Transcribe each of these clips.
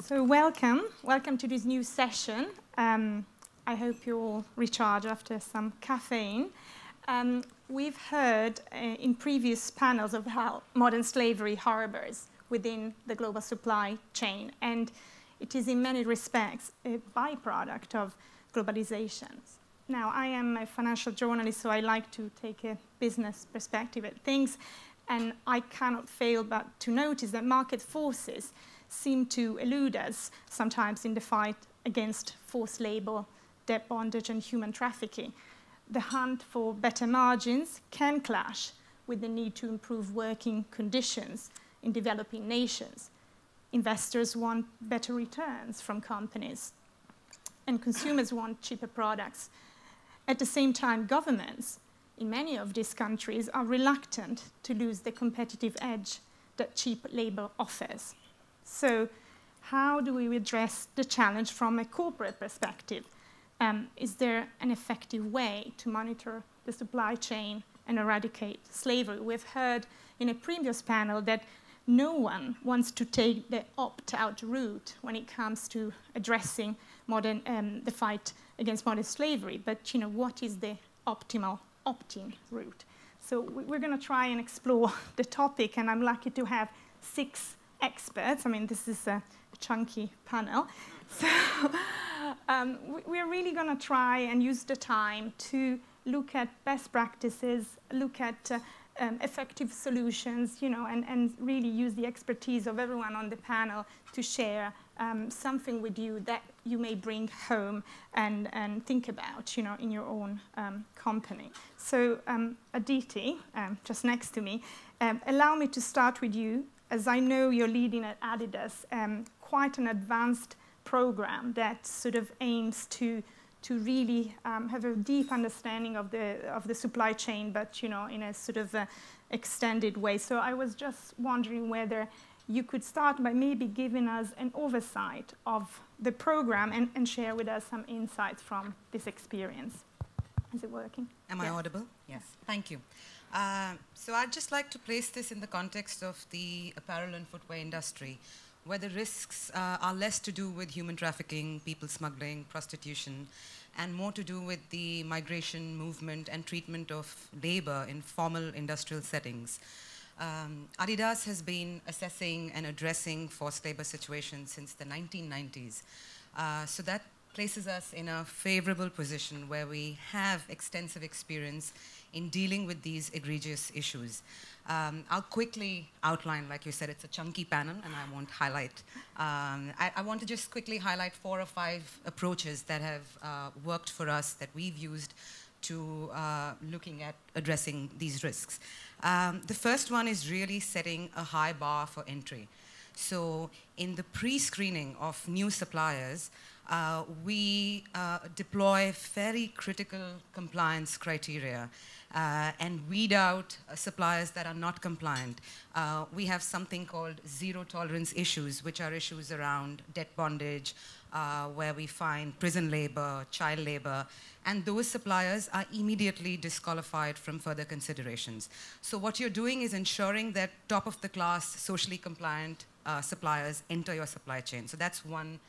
So welcome to this new session. I hope you all recharge after some caffeine. We've heard in previous panels of how modern slavery harbors within the global supply chain, and it is in many respects a byproduct of globalization. Now, I am a financial journalist, so I like to take a business perspective at things, and I cannot fail but to notice that market forces seem to elude us sometimes in the fight against forced labor, debt bondage, and human trafficking. The hunt for better margins can clash with the need to improve working conditions in developing nations. Investors want better returns from companies, and consumers want cheaper products. At the same time, governments in many of these countries are reluctant to lose the competitive edge that cheap labor offers. So how do we address the challenge from a corporate perspective? Is there an effective way to monitor the supply chain and eradicate slavery? We've heard in a previous panel that no one wants to take the opt-out route when it comes to addressing the fight against modern slavery. But what is the optimal opt-in route? So we're going to try and explore the topic, and I'm lucky to have 6 experts. I mean, this is a chunky panel. So we're really going to try and use the time to look at best practices, look at effective solutions, and really use the expertise of everyone on the panel to share something with you that you may bring home and think about, in your own company. So Aditi, just next to me, allow me to start with you, as I know you're leading at Adidas quite an advanced program that sort of aims to really have a deep understanding of the supply chain, but in a sort of extended way. So I was just wondering whether you could start by maybe giving us an oversight of the program and share with us some insights from this experience. Is it working? Am I audible? Yes. Thank you. So I'd just like to place this in the context of the apparel and footwear industry, where the risks are less to do with human trafficking, people smuggling, prostitution, and more to do with the migration, movement, and treatment of labor in formal industrial settings. Adidas has been assessing and addressing forced labor situations since the 1990s. So that places us in a favorable position where we have extensive experience in dealing with these egregious issues. I'll quickly outline, like you said, it's a chunky panel, and I won't highlight. I want to just quickly highlight 4 or 5 approaches that have worked for us, that we've used to looking at addressing these risks. The first one is really setting a high bar for entry. So in the pre-screening of new suppliers, we deploy very critical compliance criteria and weed out suppliers that are not compliant. We have something called zero tolerance issues, which are issues around debt bondage, where we find prison labor, child labor, and those suppliers are immediately disqualified from further considerations. So what you're doing is ensuring that top-of-the-class, socially compliant suppliers enter your supply chain. So that's one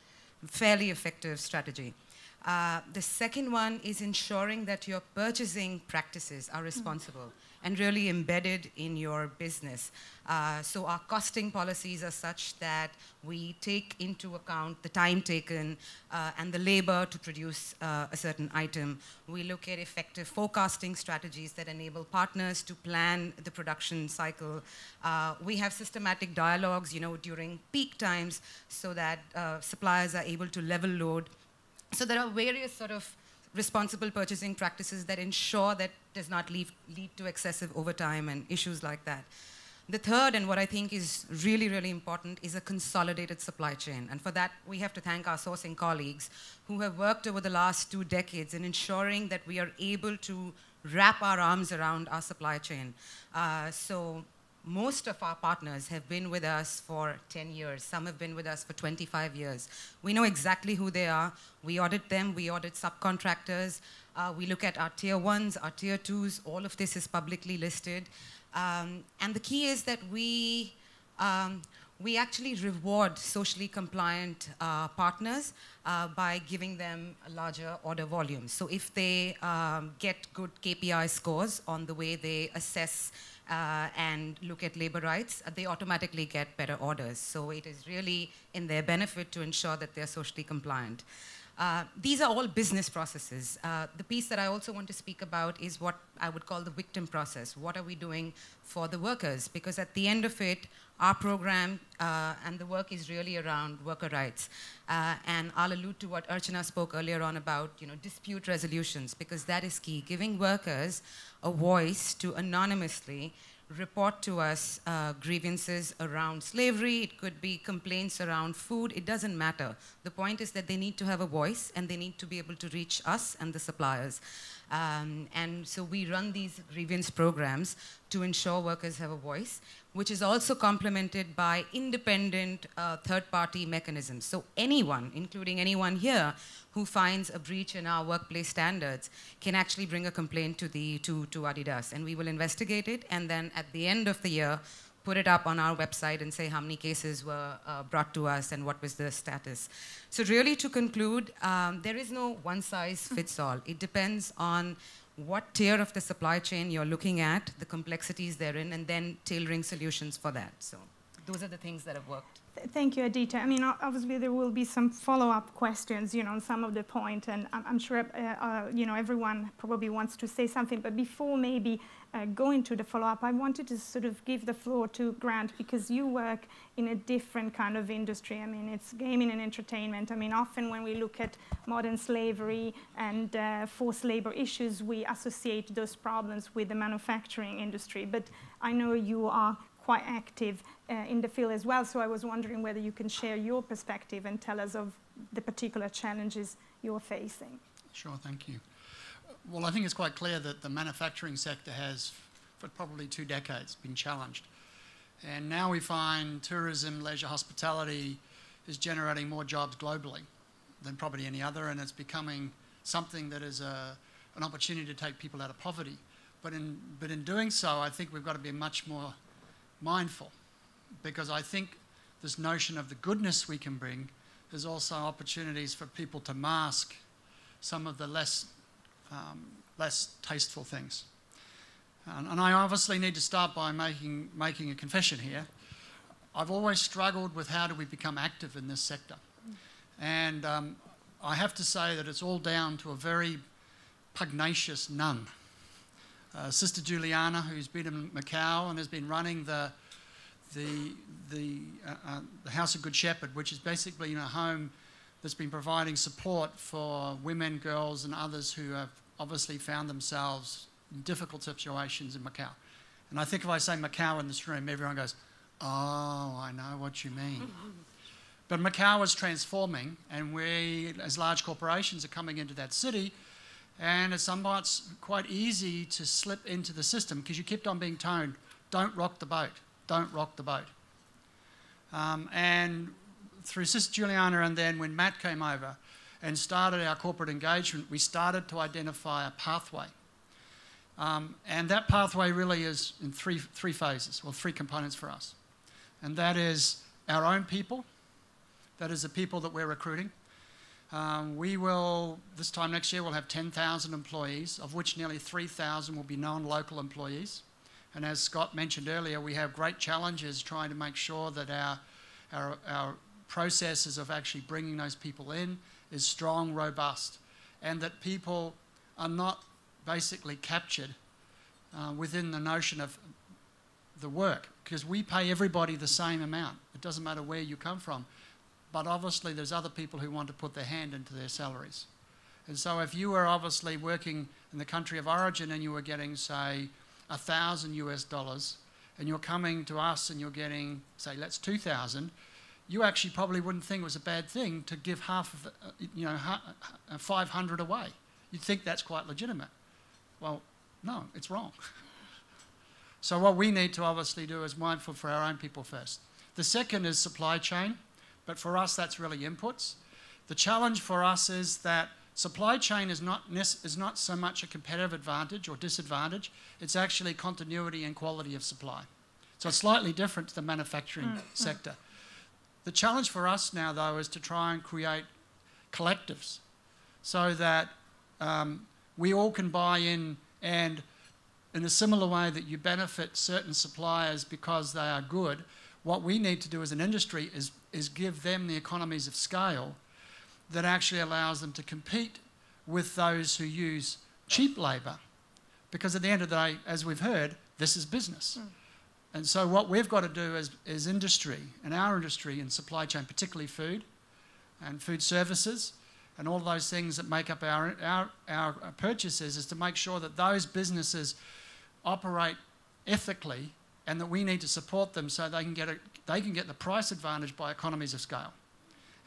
fairly effective strategy. The second one is ensuring that your purchasing practices are responsible and really embedded in your business. So our costing policies are such that we take into account the time taken and the labor to produce a certain item. We look at effective forecasting strategies that enable partners to plan the production cycle. We have systematic dialogues, during peak times so that suppliers are able to level load. So there are various sort of responsible purchasing practices that ensure that does not lead to excessive overtime and issues like that. The third, and what I think is really, really important, is a consolidated supply chain. And for that, we have to thank our sourcing colleagues who have worked over the last 2 decades in ensuring that we are able to wrap our arms around our supply chain. So most of our partners have been with us for 10 years. Some have been with us for 25 years. We know exactly who they are. We audit them. We audit subcontractors. We look at our tier 1s, our tier 2s. All of this is publicly listed. And the key is that we we actually reward socially compliant partners by giving them larger order volumes. So if they get good KPI scores on the way they assess and look at labor rights, they automatically get better orders. So it is really in their benefit to ensure that they're socially compliant. These are all business processes. The piece that I also want to speak about is what I would call the victim process. What are we doing for the workers? Because at the end of it, our program and the work is really around worker rights. And I'll allude to what Archana spoke earlier on about, dispute resolutions, because that is key. Giving workers a voice to anonymously report to us grievances around slavery. It could be complaints around food. It doesn't matter. The point is that they need to have a voice and they need to be able to reach us and the suppliers. And so we run these grievance programs to ensure workers have a voice, which is also complemented by independent third-party mechanisms. So anyone, including anyone here, who finds a breach in our workplace standards can actually bring a complaint to Adidas, and we will investigate it, and then at the end of the year, put it up on our website and say how many cases were brought to us and what was the status. So really, to conclude, there is no one-size-fits-all. It depends on what tier of the supply chain you're looking at, the complexities therein, and then tailoring solutions for that. So those are the things that have worked. Thank you, Aditi. I mean, obviously there will be some follow-up questions, on some of the point, and I'm sure, everyone probably wants to say something. But before maybe going to the follow-up, I wanted to sort of give the floor to Grant, because you work in a different kind of industry. I mean, it's gaming and entertainment. I mean, often when we look at modern slavery and forced labor issues, we associate those problems with the manufacturing industry. But I know you are quite active in the field as well, so I was wondering whether you can share your perspective and tell us of the particular challenges you're facing. Sure, thank you. Well, I think it's quite clear that the manufacturing sector has, for probably 2 decades, been challenged. And now we find tourism, leisure, hospitality is generating more jobs globally than probably any other, and it's becoming something that is an opportunity to take people out of poverty. But in doing so, I think we've got to be much more mindful, because I think this notion of the goodness we can bring is also opportunities for people to mask some of the less tasteful things. And I obviously need to start by making a confession here. I've always struggled with how do we become active in this sector. And I have to say that it's all down to a very pugnacious nun. Sister Juliana, who's been in Macau and has been running the House of Good Shepherd, which is basically a home that's been providing support for women, girls, and others who have obviously found themselves in difficult situations in Macau. And I think if I say Macau in this room, everyone goes, "Oh, I know what you mean." But Macau is transforming, and we, as large corporations, are coming into that city. And it's somewhat quite easy to slip into the system, because you kept on being told, don't rock the boat, don't rock the boat. And through Sister Juliana, and then when Matt came over and started our corporate engagement, we started to identify a pathway. And that pathway really is in three phases, or 3 components for us. And that is our own people, that is the people that we're recruiting. We will, this time next year, we'll have 10,000 employees, of which nearly 3,000 will be non-local employees. And as Scott mentioned earlier, we have great challenges trying to make sure that our processes of actually bringing those people in is strong, robust, and that people are not basically captured within the notion of the work, because we pay everybody the same amount. It doesn't matter where you come from. But obviously there's other people who want to put their hand into their salaries. And so if you were obviously working in the country of origin and you were getting, say, $1,000 and you're coming to us and you're getting, say, that's 2,000, you actually probably wouldn't think it was a bad thing to give half of it, 500 away. You'd think that's quite legitimate. Well, no, it's wrong. So what we need to obviously do is mindful for our own people first. The second is supply chain. But for us, that's really inputs. The challenge for us is that supply chain is not so much a competitive advantage or disadvantage. It's actually continuity and quality of supply. So it's slightly different to the manufacturing sector. The challenge for us now, though, is to try and create collectives so that we all can buy in, and in a similar way that you benefit certain suppliers because they are good, what we need to do as an industry is give them the economies of scale that actually allows them to compete with those who use cheap labour. Because at the end of the day, as we've heard, this is business. And so what we've got to do as industry, and our industry and supply chain, particularly food and food services, and all those things that make up our purchases, is to make sure that those businesses operate ethically, and that we need to support them so they can get the price advantage by economies of scale.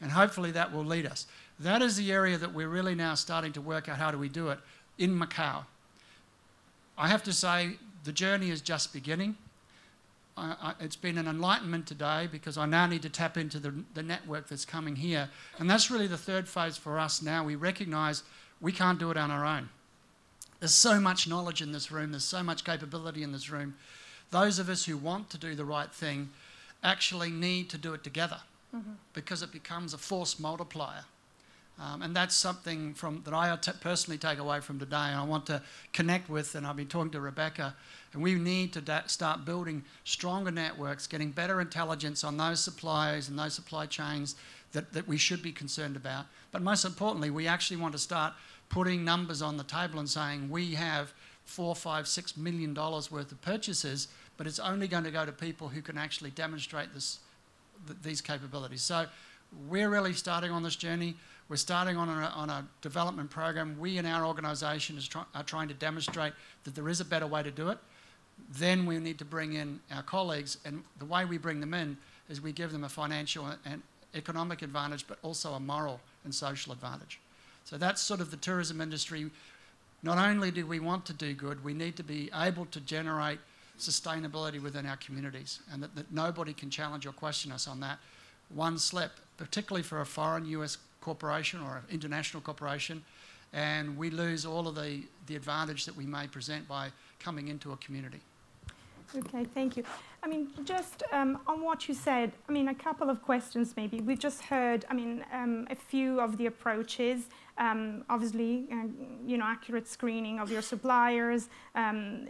And hopefully that will lead us. That is the area that we're really now starting to work out how do we do it in Macau. I have to say the journey is just beginning. It's been an enlightenment today because I now need to tap into the network that's coming here. And that's really the third phase for us now. We recognise we can't do it on our own. There's so much knowledge in this room. There's so much capability in this room. Those of us who want to do the right thing actually need to do it together because it becomes a force multiplier. And that's something that I personally take away from today, and I want to connect with, and I've been talking to Rebecca, and we need to start building stronger networks, getting better intelligence on those suppliers and those supply chains that we should be concerned about. But most importantly, we actually want to start putting numbers on the table and saying we have $4, $5, $6 million worth of purchases, but it's only going to go to people who can actually demonstrate these capabilities. So we're really starting on this journey. We're starting on a development program. We in our organisation are trying to demonstrate that there is a better way to do it. Then we need to bring in our colleagues, and the way we bring them in is we give them a financial and economic advantage, but also a moral and social advantage. So that's sort of the tourism industry. Not only do we want to do good, we need to be able to generate sustainability within our communities, and that nobody can challenge or question us on that. One slip, particularly for a foreign US corporation or an international corporation, and we lose all of the advantage that we may present by coming into a community. Okay, thank you. I mean, just on what you said, I mean, a couple of questions maybe. We just heard, I mean, a few of the approaches. Obviously, you know, accurate screening of your suppliers,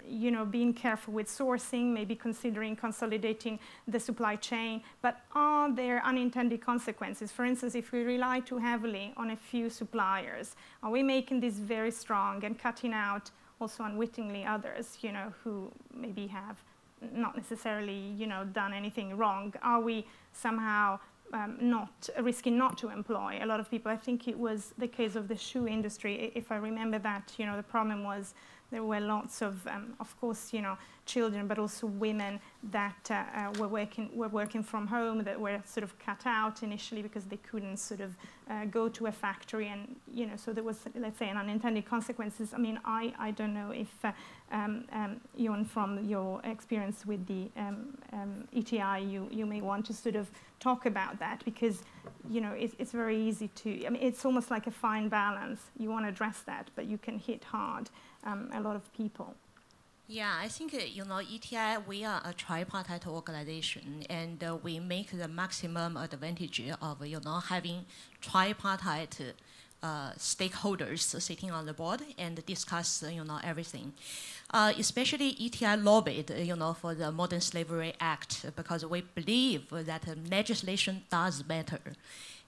you know, being careful with sourcing, maybe considering consolidating the supply chain. But are there unintended consequences? For instance, if we rely too heavily on a few suppliers, are we making this very strong and cutting out also unwittingly others, you know, who maybe have not necessarily, you know, done anything wrong? Are we somehow not risking not to employ a lot of people? I think it was the case of the shoe industry. If I remember that, you know, the problem was there were lots of course, you know, children, but also women that were working from home, that were sort of cut out initially because they couldn't sort of go to a factory, and you know, so there was, let's say, an unintended consequences. I mean, I don't know if Ewan, from your experience with the ETI, you may want to sort of talk about that, because you know it's very easy to. I mean, it's almost like a fine balance. You want to address that, but you can hit hard a lot of people. Yeah, I think, you know, ETI, we are a tripartite organization, and we make the maximum advantage of, you know, having tripartite stakeholders sitting on the board and discuss, you know, everything. Especially ETI lobbied, you know, for the Modern Slavery Act, because we believe that legislation does matter.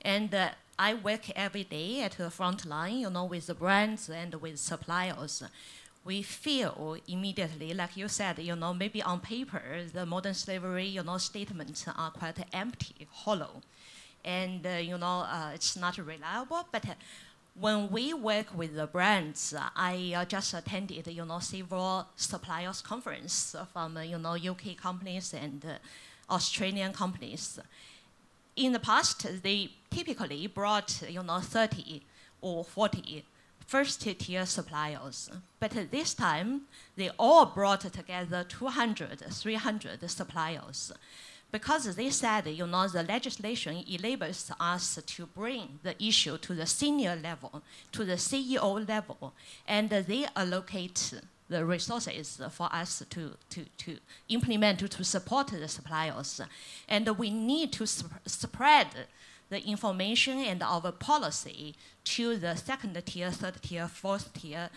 And I work every day at the front line, you know, with the brands and with suppliers. We feel immediately, like you said, you know, maybe on paper, the modern slavery, you know, statements are quite empty, hollow. And, you know, it's not reliable. But when we work with the brands, I just attended, you know, several suppliers conference from, you know, UK companies and Australian companies. In the past, they typically brought, you know, 30 or 40 first-tier suppliers. But this time, they all brought together 200, 300 suppliers. Because they said, you know, the legislation enables us to bring the issue to the senior level, to the CEO level, and they allocate the resources for us to implement, to support the suppliers. And we need to spread the information and our policy to the second tier, third tier, fourth tier,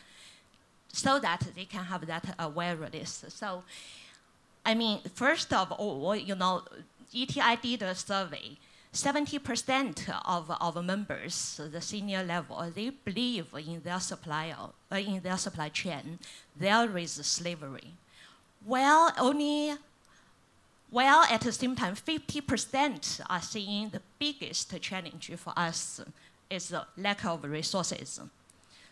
so that they can have that awareness. So, I mean, first of all, you know, ETI did a survey. 70% of our members, the senior level, they believe in their supply chain there is slavery. Well, at the same time, 50% are seeing the biggest challenge for us is the lack of resources.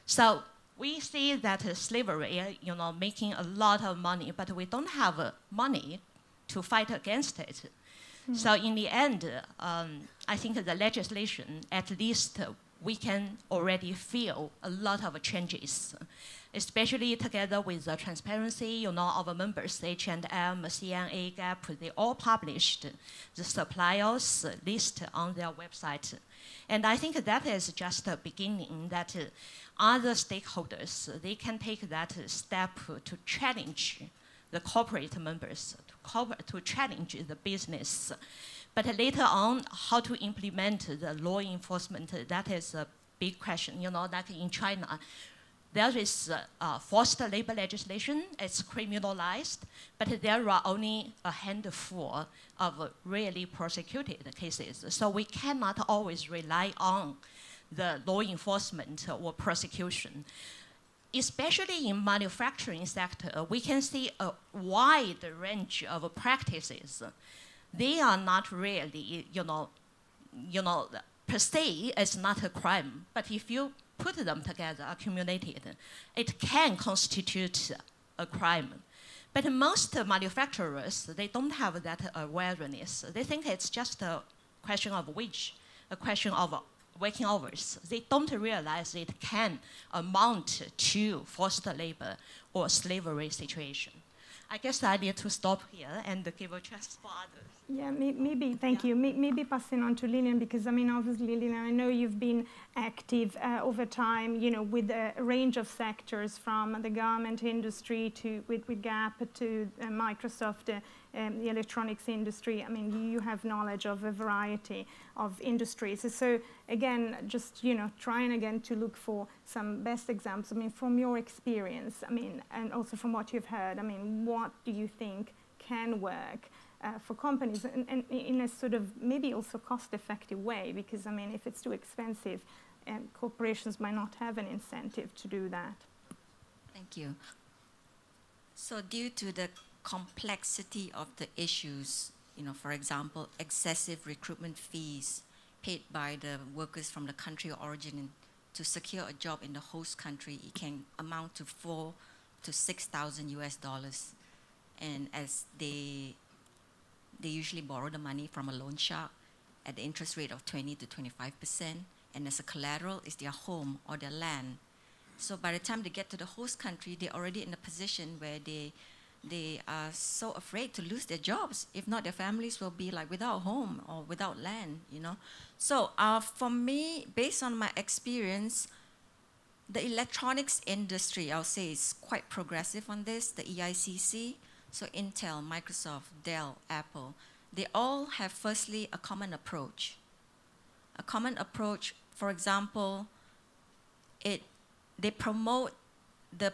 So we see that slavery, you know, making a lot of money, but we don't have money to fight against it. So in the end, I think the legislation, at least we can already feel a lot of changes, especially together with the transparency. You know, our members, H&M, CNA, Gap, they all published the suppliers list on their website. And I think that is just a beginning, that other stakeholders, they can take that step to challenge the corporate members, to challenge the business. But later on, how to implement the law enforcement, that is a big question. You know, like in China, there is forced labor legislation, it's criminalized, but there are only a handful of really prosecuted cases. So we cannot always rely on the law enforcement or prosecution. Especially in manufacturing sector, we can see a wide range of practices. They are not really, you know, per se, it's not a crime. But if you put them together, accumulated, it can constitute a crime. But most manufacturers, they don't have that awareness. They think it's just a question of wage, a question of working hours. They don't realize it can amount to forced labor or slavery situation. I guess I need to stop here and give a chance for others. Yeah, maybe, thank you. Maybe passing on to Lilian, because I mean, obviously, Lilian, I know you've been active over time, you know, with a range of sectors, from the garment industry to with Gap to Microsoft, the electronics industry. I mean, you have knowledge of a variety of industries. So again, just, you know, trying again to look for some best examples. I mean, from your experience, I mean, and also from what you've heard, I mean, what do you think can work for companies, and in a sort of maybe also cost-effective way? Because I mean, if it's too expensive, corporations might not have an incentive to do that. Thank you. So due to the complexity of the issues, you know, for example, excessive recruitment fees paid by the workers from the country of origin to secure a job in the host country, it can amount to $4,000 to $6,000 US. And as they usually borrow the money from a loan shark at the interest rate of 20 to 25%, and as a collateral is their home or their land. So by the time they get to the host country, they're already in a position where they are so afraid to lose their jobs. If not, their families will be like without home or without land, you know. So for me, based on my experience, the electronics industry, I'll say, is quite progressive on this, the EICC. So Intel, Microsoft, Dell, Apple, they all have firstly a common approach. A common approach, for example, they promote the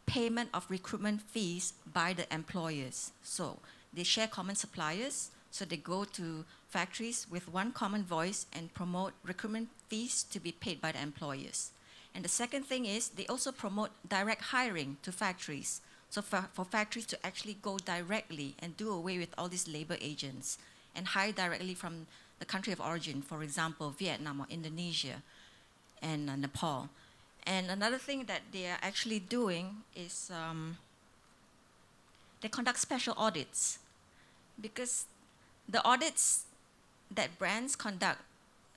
payment of recruitment fees by the employers. So they share common suppliers, so they go to factories with one common voice and promote recruitment fees to be paid by the employers. And the second thing is they also promote direct hiring to factories. So for factories to actually go directly and do away with all these labor agents and hire directly from the country of origin, for example, Vietnam or Indonesia and Nepal. And another thing that they are actually doing is they conduct special audits, because the audits that brands conduct,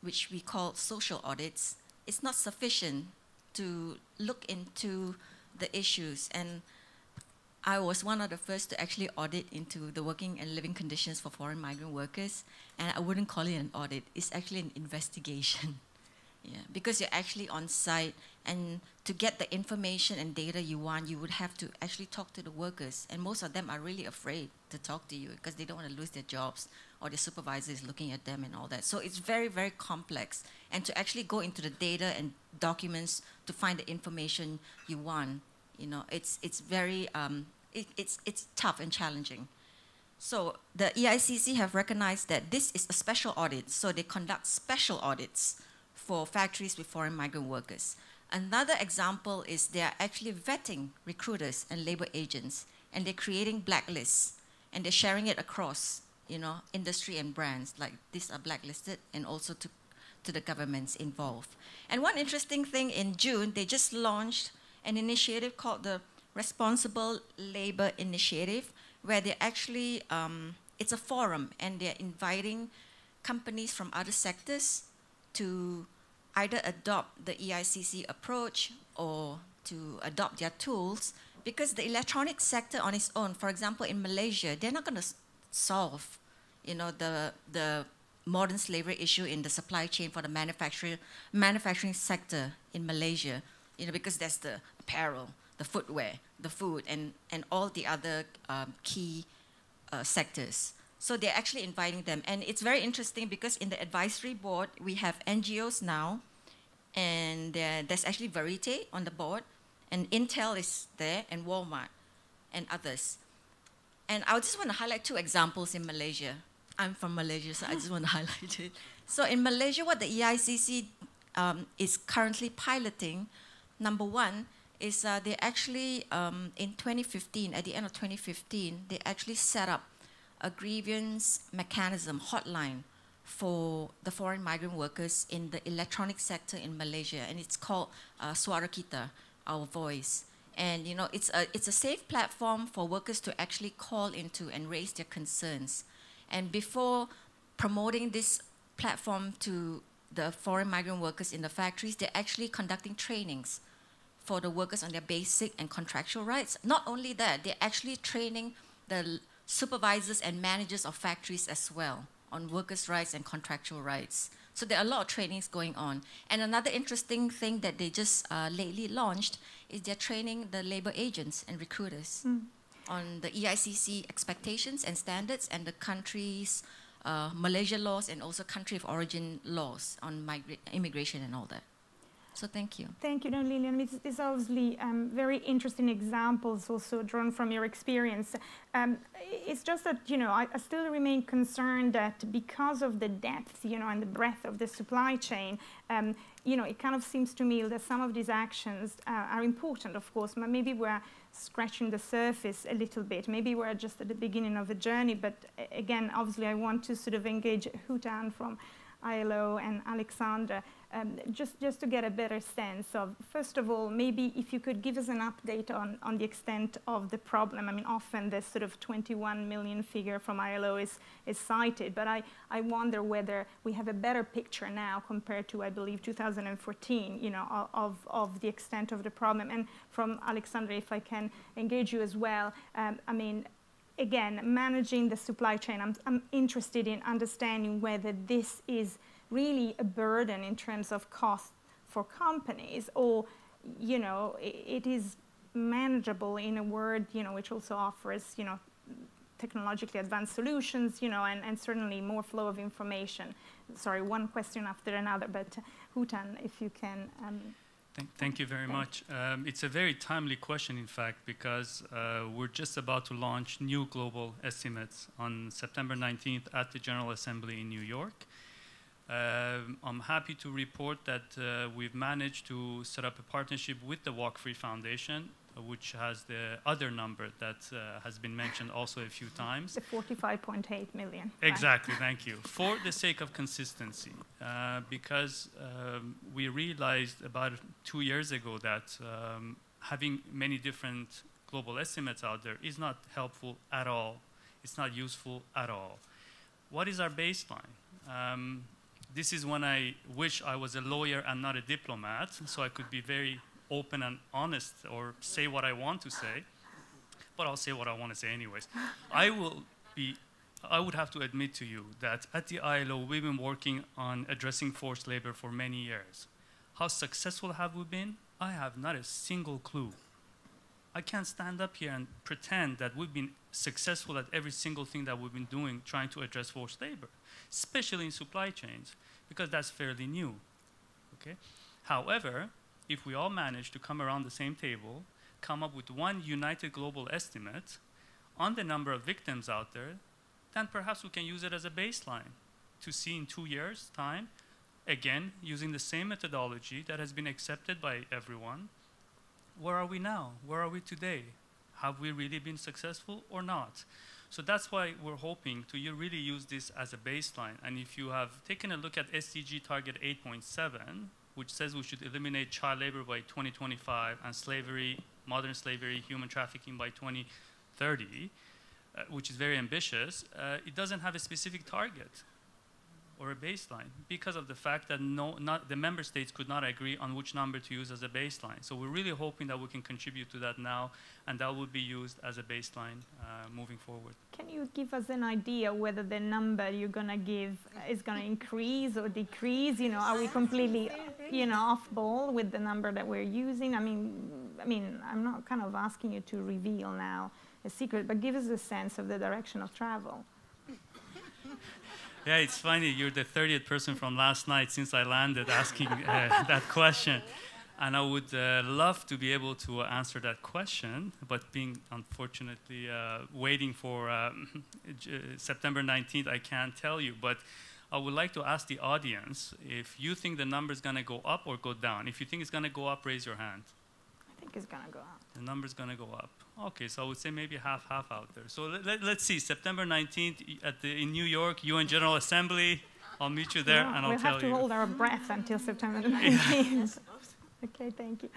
which we call social audits, is not sufficient to look into the issues. And I was one of the first to actually audit into the working and living conditions for foreign migrant workers, and I wouldn't call it an audit. It's actually an investigation. Yeah, because you're actually on site, and to get the information and data you want, you would have to actually talk to the workers, and most of them are really afraid to talk to you because they don't want to lose their jobs, or their supervisor is looking at them and all that. So it's very, very complex, and to actually go into the data and documents to find the information you want, you know, it's very it's tough and challenging. So the EICC have recognized that this is a special audit, so they conduct special audits for factories with foreign migrant workers. Another example is they are actually vetting recruiters and labor agents, and they're creating blacklists, and they're sharing it across, you know, industry and brands, like these are blacklisted, and also to the governments involved. And one interesting thing, in June, they just launched an initiative called the Responsible Labor Initiative, where they actually, it's a forum, and they're inviting companies from other sectors to either adopt the EICC approach or to adopt their tools, because the electronic sector on its own, for example, in Malaysia, they're not going to solve, you know, the modern slavery issue in the supply chain for the manufacturing sector in Malaysia, you know, because there's the apparel, the footwear, the food, and all the other key sectors. So they're actually inviting them. And it's very interesting because in the advisory board, we have NGOs now, and there's actually Verite on the board, and Intel is there, and Walmart, and others. And I just want to highlight two examples in Malaysia. I'm from Malaysia, so I just want to highlight it. So in Malaysia, what the EICC is currently piloting, number one, is they actually, in 2015, at the end of 2015, they actually set up a grievance mechanism hotline for the foreign migrant workers in the electronic sector in Malaysia, and it's called Suara Kita, Our Voice. And you know, it's a safe platform for workers to actually call into and raise their concerns. And before promoting this platform to the foreign migrant workers in the factories, they're actually conducting trainings for the workers on their basic and contractual rights. Not only that, they're actually training the supervisors and managers of factories as well on workers' rights and contractual rights. So there are a lot of trainings going on. And another interesting thing that they just lately launched is they're training the labor agents and recruiters on the EICC expectations and standards, and the country's Malaysia laws, and also country of origin laws on immigration and all that. So thank you. Thank you, Lilian. It's obviously very interesting examples also drawn from your experience. It's just that, you know, I still remain concerned that because of the depth, you know, and the breadth of the supply chain, you know, it kind of seems to me that some of these actions are important, of course, but maybe we're scratching the surface a little bit. Maybe we're just at the beginning of a journey, but again, obviously I want to sort of engage Houtan from ILO and Alexandra, just to get a better sense of, first of all, maybe if you could give us an update on the extent of the problem. I mean, often this sort of 21 million figure from ILO is cited, but I wonder whether we have a better picture now compared to, I believe, 2014, you know, of the extent of the problem. And from Alexandra, if I can engage you as well, I mean, again, managing the supply chain, I'm interested in understanding whether this is really a burden in terms of cost for companies, or, you know, it is manageable in a world, you know, which also offers, you know, technologically advanced solutions, you know, and certainly more flow of information. Sorry, one question after another, but Houtan, if you can. Thank you very much. It's a very timely question, in fact, because we're just about to launch new global estimates on September 19th at the General Assembly in New York. I'm happy to report that we've managed to set up a partnership with the Walk Free Foundation, which has the other number that has been mentioned also a few times. The 45.8 million. Exactly, thank you. For the sake of consistency, because we realized about 2 years ago that having many different global estimates out there is not helpful at all. It's not useful at all. What is our baseline? This is when I wish I was a lawyer and not a diplomat, so I could be very open and honest, or say what I want to say, but I'll say what I want to say anyways. I would have to admit to you that at the ILO, we've been working on addressing forced labor for many years. How successful have we been? I have not a single clue. I can't stand up here and pretend that we've been successful at every single thing that we've been doing trying to address forced labor, especially in supply chains, because that's fairly new. Okay? However, if we all manage to come around the same table, come up with one united global estimate on the number of victims out there, then perhaps we can use it as a baseline to see in 2 years' time, again, using the same methodology that has been accepted by everyone, where are we now? Where are we today? Have we really been successful or not? So that's why we're hoping to really use this as a baseline. And if you have taken a look at SDG target 8.7, which says we should eliminate child labor by 2025 and slavery, modern slavery, human trafficking by 2030, which is very ambitious, it doesn't have a specific target or a baseline because of the fact that the member states could not agree on which number to use as a baseline. So we're really hoping that we can contribute to that now, and that will be used as a baseline moving forward. Can you give us an idea whether the number you're going to give is going to increase or decrease? You know, are we completely, you know, off ball with the number that we're using? I mean, I'm not kind of asking you to reveal now a secret, but give us a sense of the direction of travel. Yeah, it's funny. You're the 30th person from last night since I landed asking that question. And I would love to be able to answer that question, but being unfortunately waiting for September 19th, I can't tell you. But I would like to ask the audience if you think the number is going to go up or go down. If you think it's going to go up, raise your hand. I think it's going to go up. The number's going to go up. Okay, so I would say maybe half-half out there. So let's see, September 19th in New York, UN General Assembly. I'll meet you there, and I'll tell you. We'll have to hold our breath until September 19th. Okay, thank you.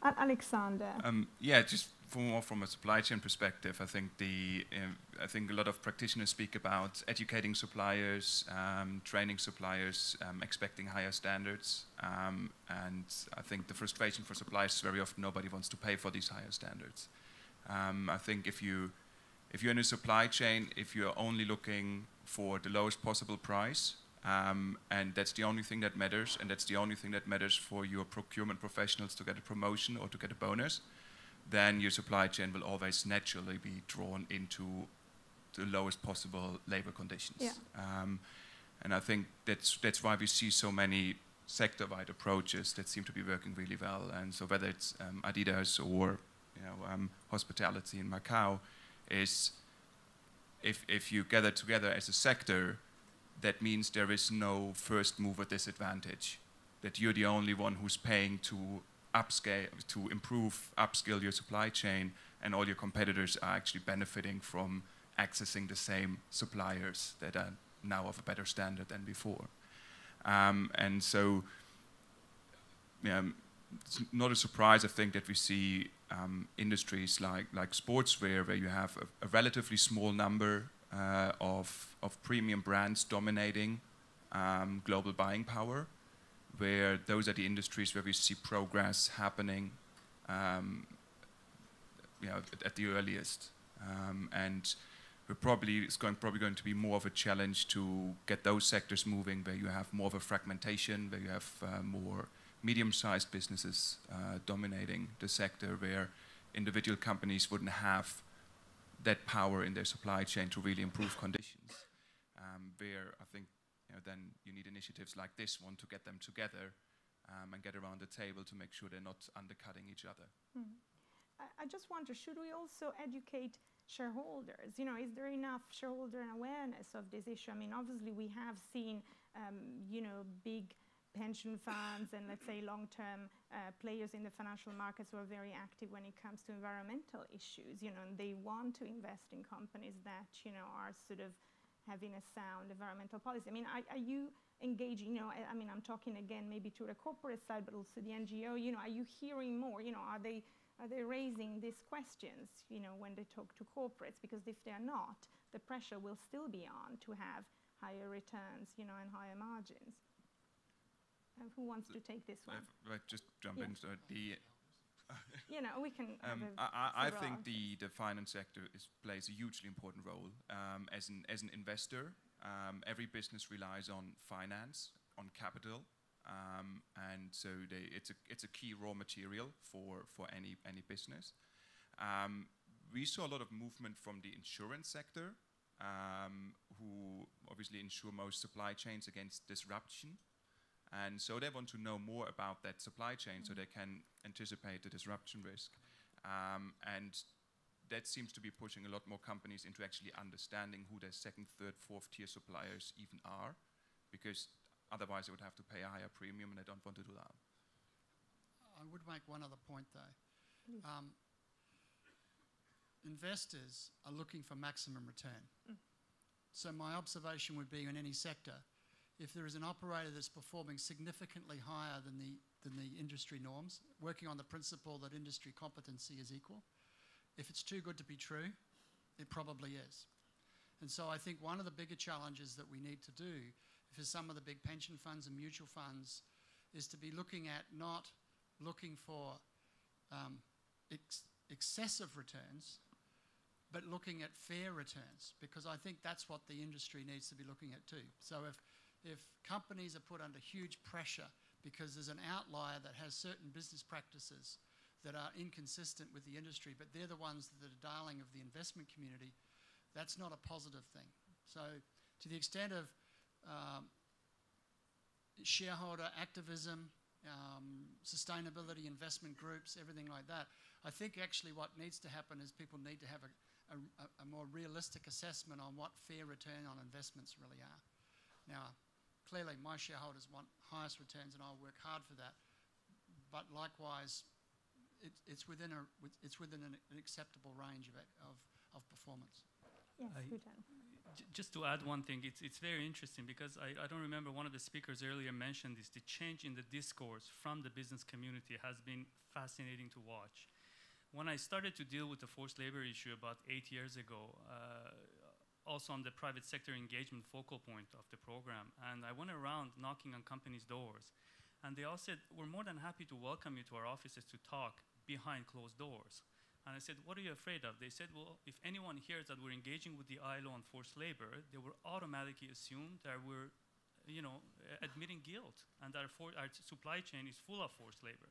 Alexander. Yeah, just from a supply chain perspective, I think I think a lot of practitioners speak about educating suppliers, training suppliers, expecting higher standards, and I think the frustration for suppliers is very often nobody wants to pay for these higher standards. I think if you're in a supply chain, if you're only looking for the lowest possible price, and that's the only thing that matters, and that's the only thing that matters for your procurement professionals to get a promotion or to get a bonus, then your supply chain will always naturally be drawn into the lowest possible labor conditions. Yeah. And I think that's why we see so many sector-wide approaches that seem to be working really well. And so whether it's Adidas or hospitality in Macau, is if you gather together as a sector, that means there is no first mover disadvantage, that you're the only one who's paying to upskill your supply chain, and all your competitors are actually benefiting from accessing the same suppliers that are now of a better standard than before. And so it's not a surprise, I think, that we see industries like sportswear, where you have a relatively small number of premium brands dominating global buying power, where those are the industries where we see progress happening at the earliest. And it's probably going to be more of a challenge to get those sectors moving, where you have more of a fragmentation, where you have more medium-sized businesses dominating the sector, where individual companies wouldn't have that power in their supply chain to really improve conditions. Where I think then you need initiatives like this one to get them together and get around the table to make sure they're not undercutting each other. I just wonder, should we also educate shareholders? You know, is there enough shareholder awareness of this issue? I mean, obviously we have seen, big pension funds and, let's say, long-term players in the financial markets who are very active when it comes to environmental issues, and they want to invest in companies that, are sort of having a sound environmental policy. I mean, are you engaging, I'm talking again maybe to the corporate side, but also the NGO, are you hearing more? Are they raising these questions, when they talk to corporates? Because if they're not, the pressure will still be on to have higher returns, and higher margins. Who wants to take this one? Just jump in. So we can. I think the finance sector plays a hugely important role as an investor. Every business relies on finance, on capital, and so it's a key raw material for any business. We saw a lot of movement from the insurance sector, who obviously insure most supply chains against disruption. And so they want to know more about that supply chain so they can anticipate the disruption risk. And that seems to be pushing a lot more companies into actually understanding who their second, third, fourth tier suppliers even are, because otherwise they would have to pay a higher premium, and they don't want to do that. I would make one other point though. Investors are looking for maximum return. So my observation would be in any sector, if there is an operator that's performing significantly higher than the industry norms, working on the principle that industry competency is equal, if it's too good to be true, it probably is. And so I think one of the bigger challenges that we need to do for some of the big pension funds and mutual funds is to be looking at not looking for excessive returns, but looking at fair returns, because I think that's what the industry needs to be looking at too. So if companies are put under huge pressure because there's an outlier that has certain business practices that are inconsistent with the industry, but they're the ones that are darling of the investment community, that's not a positive thing. So to the extent of shareholder activism, sustainability investment groups, everything like that, I think actually what needs to happen is people need to have a more realistic assessment on what fair return on investments really are. Now, clearly my shareholders want highest returns and I'll work hard for that, but likewise it's within an acceptable range of performance. Yes, Houtan. Just to add one thing, it's very interesting because I don't remember, one of the speakers earlier mentioned this, the change in the discourse from the business community has been fascinating to watch. When I started to deal with the forced labor issue about 8 years ago, also on the private sector engagement focal point of the program, and I went around knocking on companies' doors, and they all said, we're more than happy to welcome you to our offices to talk behind closed doors. And I said, what are you afraid of? They said, well, if anyone hears that we're engaging with the ILO on forced labor, they will automatically assume that we're, admitting guilt and that our supply chain is full of forced labor.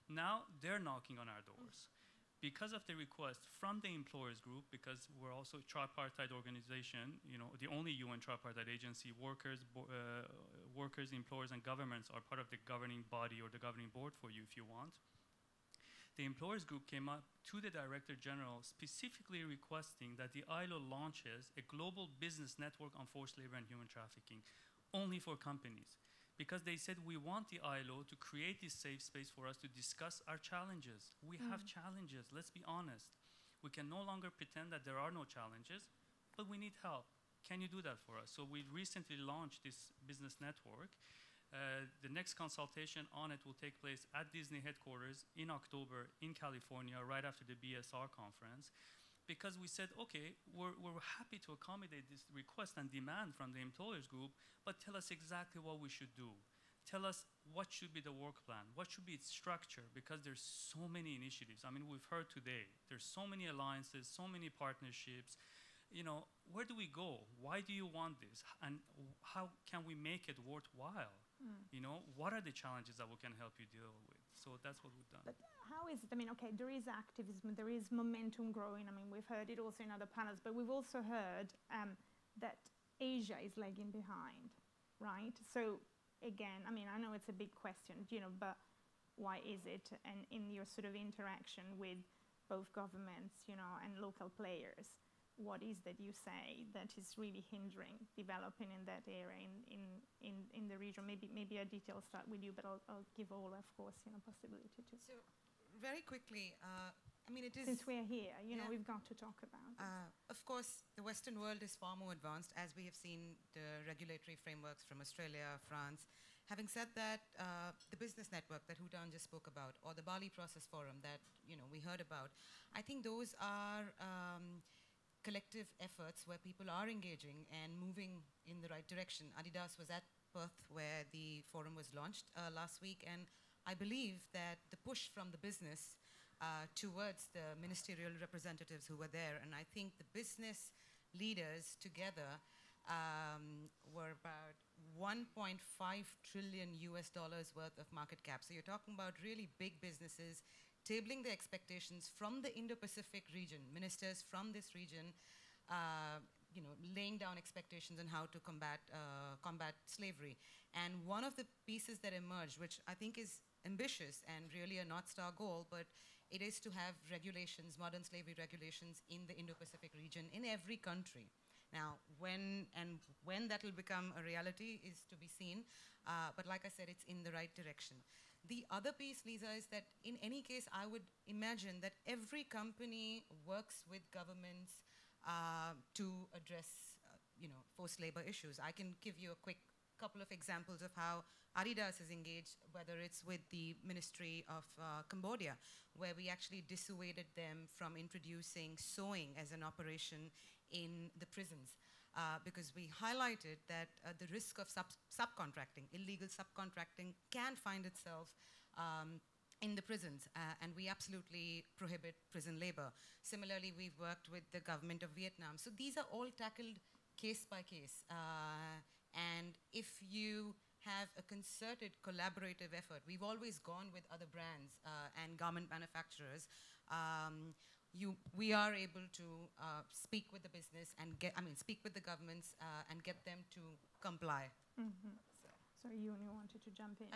Now they're knocking on our doors. Because of the request from the employers group, because we're also a tripartite organization, the only UN tripartite agency, workers, employers, and governments are part of the governing body or the governing board for you if you want. The employers group came up to the Director General specifically requesting that the ILO launches a global business network on forced labor and human trafficking, only for companies. Because they said, we want the ILO to create this safe space for us to discuss our challenges. We have challenges, let's be honest. We can no longer pretend that there are no challenges, but we need help. Can you do that for us? So we recently launched this business network. The next consultation on it will take place at Disney headquarters in October in California, right after the BSR conference. Because we said, okay, we're happy to accommodate this request and demand from the employers group, but tell us exactly what we should do. Tell us what should be the work plan, what should be its structure, because there's so many initiatives. I mean, we've heard today, there's so many alliances, so many partnerships. Where do we go? Why do you want this? And how can we make it worthwhile? What are the challenges that we can help you deal with? So that's what we've done. But how is it? I mean, okay, there is activism, there is momentum growing. I mean, we've heard it also in other panels, but we've also heard that Asia is lagging behind, right? So again, I mean, I know it's a big question, but why is it? And in your sort of interaction with both governments, and local players, what is that you say that is really hindering developing in that area in the region? Maybe Aditi, I'll start with you, but I'll give all, of course, possibility to. So, very quickly, I mean, it is... Since we're here, we've got to talk about it. Of course, the Western world is far more advanced, as we have seen the regulatory frameworks from Australia, France. Having said that, the business network that Houtan just spoke about, or the Bali Process Forum that, we heard about, I think those are collective efforts where people are engaging and moving in the right direction. Adidas was at Perth where the forum was launched last week, and I believe that the push from the business towards the ministerial representatives who were there, and I think the business leaders together were about 1.5 trillion US dollars worth of market cap. So you're talking about really big businesses tabling the expectations from the Indo-Pacific region, ministers from this region, laying down expectations on how to combat slavery. And one of the pieces that emerged, which I think is ambitious and really a North Star goal, but it is to have regulations, modern slavery regulations in the Indo-Pacific region in every country. Now, when that will become a reality is to be seen, but like I said, it's in the right direction. The other piece, Lisa, is that in any case, I would imagine that every company works with governments to address, forced labor issues. I can give you a quick couple of examples of how Adidas is engaged, whether it's with the Ministry of Cambodia, where we actually dissuaded them from introducing sewing as an operation in the prisons, because we highlighted that the risk of subcontracting, illegal subcontracting, can find itself in the prisons, and we absolutely prohibit prison labor. Similarly, we've worked with the government of Vietnam. So these are all tackled case by case. And if you have a concerted collaborative effort, we've always gone with other brands and garment manufacturers, we are able to speak with the business and speak with the governments and get them to comply. Mm-hmm. So you wanted to jump in?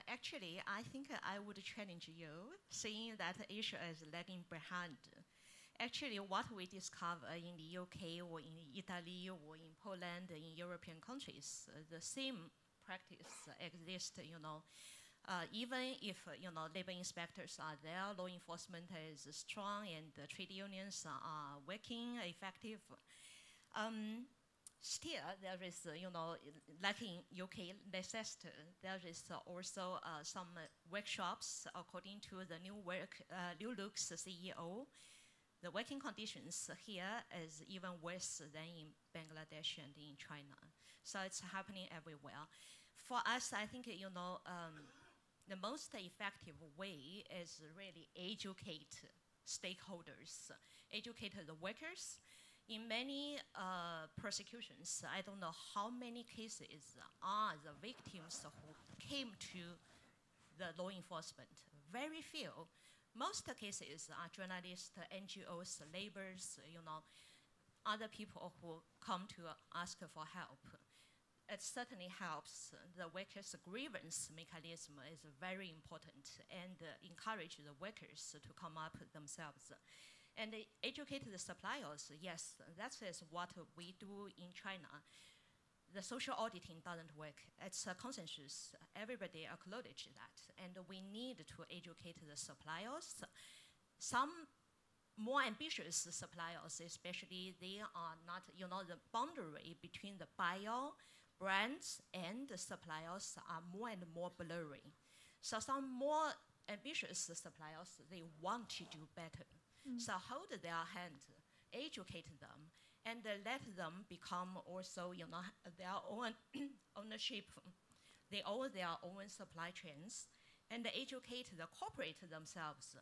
Actually, I think I would challenge you, seeing that Asia is lagging behind. Actually, what we discover in the UK or in Italy or in Poland, in European countries, the same practice exists, even if, labor inspectors are there, law enforcement is strong, and the trade unions are working effective. Still, there is, like in UK, Leicester, there is also some workshops, according to the New Look's CEO. The working conditions here is even worse than in Bangladesh and in China. So it's happening everywhere. For us, I think, the most effective way is really educate stakeholders, educate the workers. In many prosecutions, I don't know how many cases are the victims who came to the law enforcement. Very few. Most cases are journalists, NGOs, laborers, other people who come to ask for help. It certainly helps. The workers' grievance mechanism is very important, and encourage the workers to come up themselves. And educate the suppliers, yes, that is what we do in China. The social auditing doesn't work. It's a consensus. Everybody acknowledges that. And we need to educate the suppliers. Some more ambitious suppliers, especially, they are not, the boundary between the buyer, brands, and the suppliers are more and more blurry. So some more ambitious suppliers, they want to do better. So hold their hand, educate them, and let them become also, their own ownership. They own their own supply chains, and educate the corporate themselves.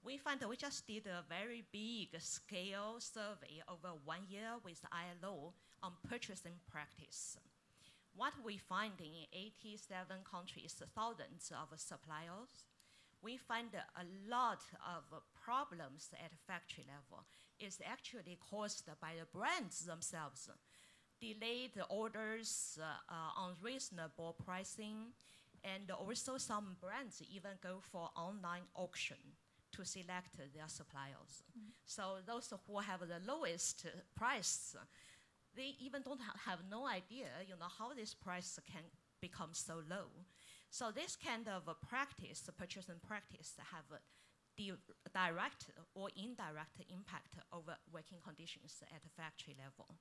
We find that we just did a very big scale survey over 1 year with ILO on purchasing practice. What we find in 87 countries, thousands of suppliers, we find a lot of problems at factory level is actually caused by the brands themselves. Delayed orders, unreasonable pricing, and also some brands even go for online auction to select their suppliers. So those who have the lowest price, they even don't have no idea, how this price can become so low. So this kind of practice, purchasing practice, have a direct or indirect impact over working conditions at the factory level.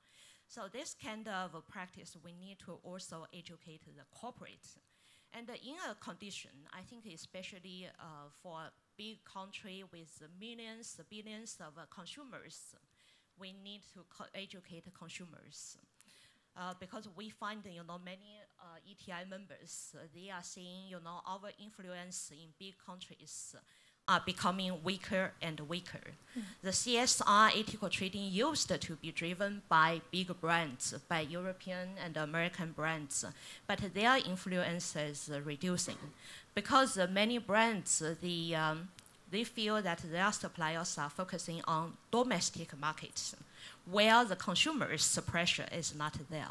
So this kind of practice, we need to also educate the corporate. And in a condition, I think especially for a big country with millions, billions of consumers, we need to educate consumers. Because we find, many ETI members, they are seeing, our influence in big countries are becoming weaker and weaker. The CSR ethical trading used to be driven by big brands, by European and American brands, but their influence is reducing because many brands, they feel that their suppliers are focusing on domestic markets where the consumer's pressure is not there.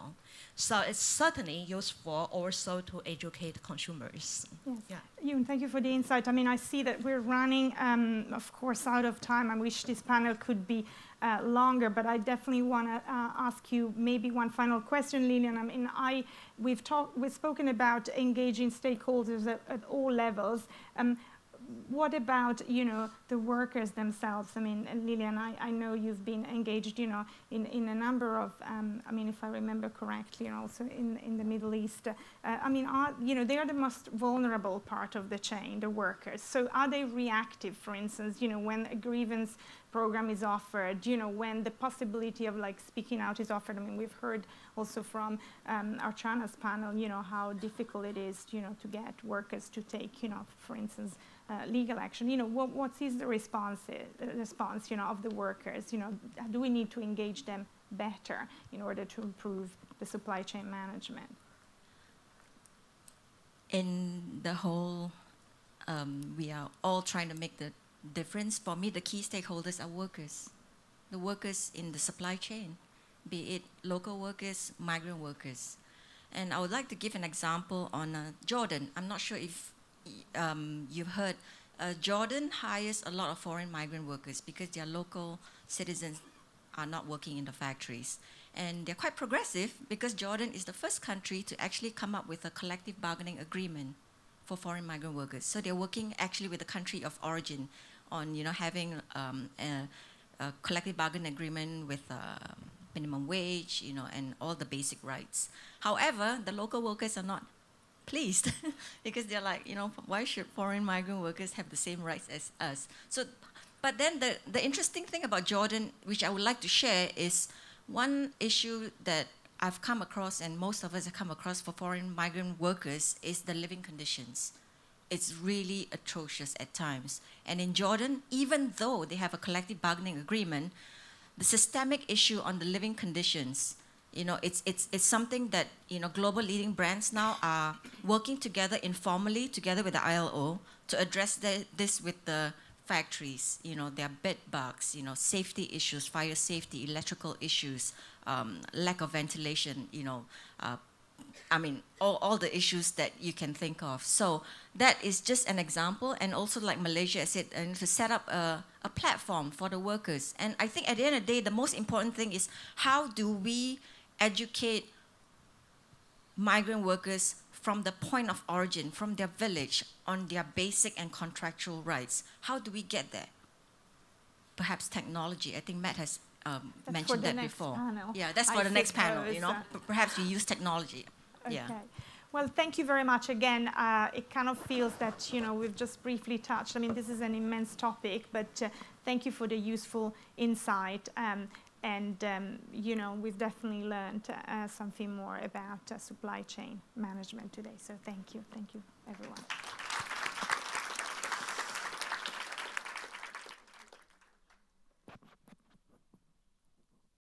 So it's certainly useful also to educate consumers. Yes. Yeah. Ewan, thank you for the insight. I mean, I see that we're running, of course, out of time. I wish this panel could be longer, but I definitely want to ask you maybe one final question, Lilian. I mean, we've spoken about engaging stakeholders at all levels. What about, the workers themselves? I mean, Lilian, I know you've been engaged, in a number of, I mean, if I remember correctly, and also in the Middle East. I mean, they are the most vulnerable part of the chain, the workers. So are they reactive, for instance, when a grievance program is offered, when the possibility of speaking out is offered? I mean, we've heard also from Archana's panel, how difficult it is, to get workers to take, for instance, legal action. What is the response of the workers? Do we need to engage them better in order to improve the supply chain management? In the whole, we are all trying to make the difference. For me, the key stakeholders are workers, the workers in the supply chain, be it local workers, migrant workers. And I would like to give an example on Jordan. I'm not sure if you've heard, Jordan hires a lot of foreign migrant workers because their local citizens are not working in the factories. And they're quite progressive because Jordan is the first country to actually come up with a collective bargaining agreement for foreign migrant workers. So they're working actually with the country of origin on having a collective bargaining agreement with minimum wage, and all the basic rights. However, the local workers are not pleased because they're like, why should foreign migrant workers have the same rights as us? So, but then the interesting thing about Jordan, which I would like to share, is one issue that I've come across, and most of us have come across for foreign migrant workers, is the living conditions. It's really atrocious at times. And in Jordan, even though they have a collective bargaining agreement, the systemic issue on the living conditions, it's something that, global leading brands now are working together informally, together with the ILO, to address this with the factories. Their bed bugs, safety issues, fire safety, electrical issues, lack of ventilation, I mean, all the issues that you can think of. So that is just an example. And also, like Malaysia, I said, to set up a platform for the workers. And I think at the end of the day, the most important thing is how do we educate migrant workers from the point of origin, from their village, on their basic and contractual rights? How do we get there? Perhaps technology. I think Matt has mentioned that before. Panel. Yeah, that's for the next panel, Perhaps we use technology. Okay. Yeah. Well, thank you very much again. It kind of feels that, we've just briefly touched. I mean, this is an immense topic, but thank you for the useful insight. We've definitely learned something more about supply chain management today. So thank you. Thank you, everyone.